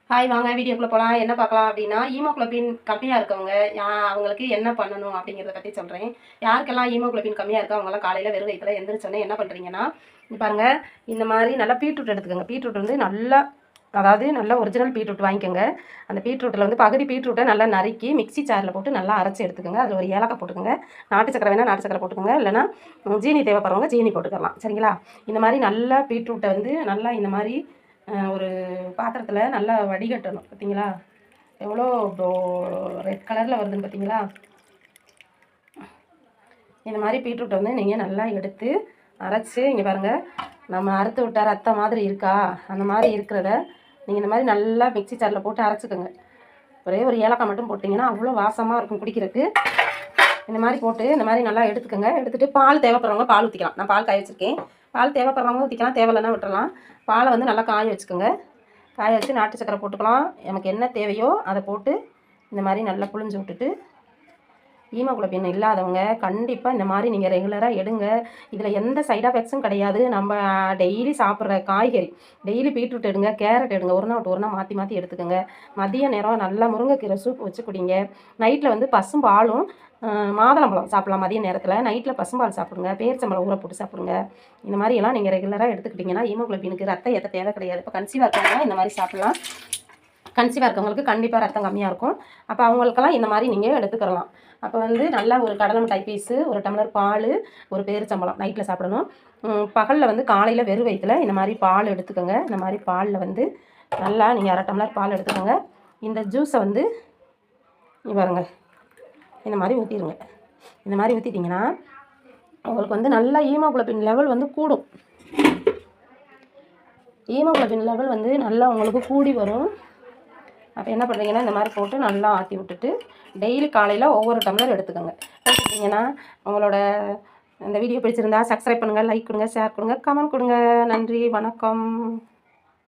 Hi வாங்க வீடியோக்குள்ளே போகலாம். என்ன பார்க்கலாம் அப்படின்னா, ஹீமோகுளோபின் கம்மியாக இருக்கவங்க அவங்களுக்கு என்ன பண்ணணும் அப்படிங்கிறத பற்றி சொல்கிறேன். யாருக்கெல்லாம் ஹீமோகுளோபின் கம்மியாக இருக்கோ அவங்களாம் காலையில் வெறும் வயித்துல எந்திரிச்சோன்னே என்ன பண்ணுறீங்கன்னா, பாருங்கள், இந்த மாதிரி நல்லா பீட்ரூட் எடுத்துக்கோங்க. பீட்ரூட் வந்து நல்லா, அதாவது நல்லா ஒரிஜினல் பீட்ரூட் வாங்கிக்கோங்க. அந்த பீட்ரூட்டில் வந்து பகுதி பீட்ரூட்டை நல்லா நறுக்கி மிக்ஸி ஜாரில் போட்டு நல்லா அரைச்சி எடுத்துக்கோங்க. அதில் ஒரு ஏலக்காய் போட்டுக்கோங்க. நாட்டு சக்கரை வேணால் நாட்டு சக்கரை போட்டுக்கோங்க, இல்லைனா ஜீனி தேவைப்படுறவங்க ஜீனி போட்டுக்கலாம். சரிங்களா? இந்த மாதிரி நல்லா பீட்ரூட்டை வந்து நல்லா இந்த மாதிரி ஒரு பாத்திரத்தில் நல்லா வடிகட்டணும். பார்த்தீங்களா எவ்வளோ ரெட் கலரில் வருதுன்னு பார்த்தீங்களா? இந்த மாதிரி பீட்ரூட்டை வந்து நீங்கள் நல்லா எடுத்து அரைச்சி, இங்கே பாருங்கள், நம்ம அறுத்து விட்ட ரத்தம் மாதிரி இருக்கா, அந்த மாதிரி இருக்கிறத நீங்கள் இந்த மாதிரி நல்லா மிக்ஸி ஜாரில் போட்டு அரைச்சிக்கோங்க. ஒரே ஒரு ஏலக்காய் மட்டும் போட்டிங்கன்னா அவ்வளோ வாசமாக இருக்கும் குடிக்கிறதுக்கு. இந்த மாதிரி போட்டு இந்த மாதிரி நல்லா எடுத்துக்கோங்க. எடுத்துகிட்டு பால் தேவைப்படுறவங்க பால் ஊற்றிக்கலாம். நான் பால் காய வச்சுருக்கேன். பால் தேவைப்படுறவங்க ஊற்றிக்கலாம், தேவையில்லைன்னா விட்டுறலாம். பாலை வந்து நல்லா காய வச்சுக்கோங்க. காய வச்சு நாட்டு சக்கரை போட்டுக்கலாம். நமக்கு என்ன தேவையோ அதை போட்டு இந்த மாதிரி நல்லா புழிஞ்சு விட்டுட்டு, ஹீமோகுளோபின் இல்லாதவங்க கண்டிப்பாக இந்த மாதிரி நீங்கள் ரெகுலராக எடுங்க. இதில் எந்த சைட் எஃபெக்ட்ஸும் கிடையாது. நம்ம டெய்லி சாப்பிட்ற காய்கறி, டெய்லி பீட்ரூட் எடுங்க, கேரட் எடுங்க, ஒரு நாள் விட்டு ஒரு நாள் மாற்றி மாற்றி எடுத்துக்கோங்க. மதிய நேரம் நல்லா முருங்கைக்கீரை சூப் வச்சு குடிங்க. நைட்டில் வந்து பசும்பாலும் மாதுளம்பழம் சாப்பிடலாம். மதிய நேரத்தில் நைட்டில் பசும்பால் சாப்பிடுங்க, பேரிச்சம்பழம் ஊற போட்டு சாப்பிடுங்க. இந்த மாதிரியெல்லாம் நீங்கள் ரெகுலராக எடுத்துக்கிட்டிங்கன்னா ஹீமோகுளோபினுக்கு ரத்தம் ஏற்ற தேவை கிடையாது. இப்போ கன்சீவாக இருக்கவங்க இந்த மாதிரி சாப்பிட்லாம். கன்சீவாக இருக்கவங்களுக்கு கண்டிப்பாக ரத்தம் கம்மியாக இருக்கும். அப்போ அவங்களுக்கெல்லாம் இந்த மாதிரி நீங்கள் எடுத்துக்கிறலாம். அப்போ வந்து நல்லா ஒரு கடலை மிட்டாய் பீஸு, ஒரு டம்ளர் பால், ஒரு பேரிச்சம்பழம் நைட்டில் சாப்பிடணும். பகலில் வந்து காலையில் வெறும் வயிற்றில் இந்த மாதிரி பால் எடுத்துக்கோங்க. இந்த மாதிரி பாலில் வந்து நல்லா நீங்கள் அரை டம்ளர் பால் எடுத்துக்கோங்க. இந்த ஜூஸை வந்து பாருங்க இந்த மாதிரி ஊற்றிடுங்க. இந்த மாதிரி ஊற்றிட்டிங்கன்னா உங்களுக்கு வந்து நல்லா ஹீமோகுளோபின் லெவல் வந்து கூடும். ஹீமோகுளோபின் லெவல் வந்து நல்லா உங்களுக்கு கூடி வரும். அப்போ என்ன பண்ணுறீங்கன்னா, இந்த மாதிரி போட்டு நல்லா ஆற்றி விட்டுட்டு டெய்லி காலையில் ஒவ்வொரு டம்ளர் எடுத்துக்கோங்க. எடுத்துக்கிட்டிங்கன்னா உங்களோட இந்த வீடியோ பிடிச்சிருந்தா சப்ஸ்கிரைப் பண்ணுங்கள், லைக் கொடுங்க, ஷேர் கொடுங்க, கமெண்ட் கொடுங்க. நன்றி, வணக்கம்.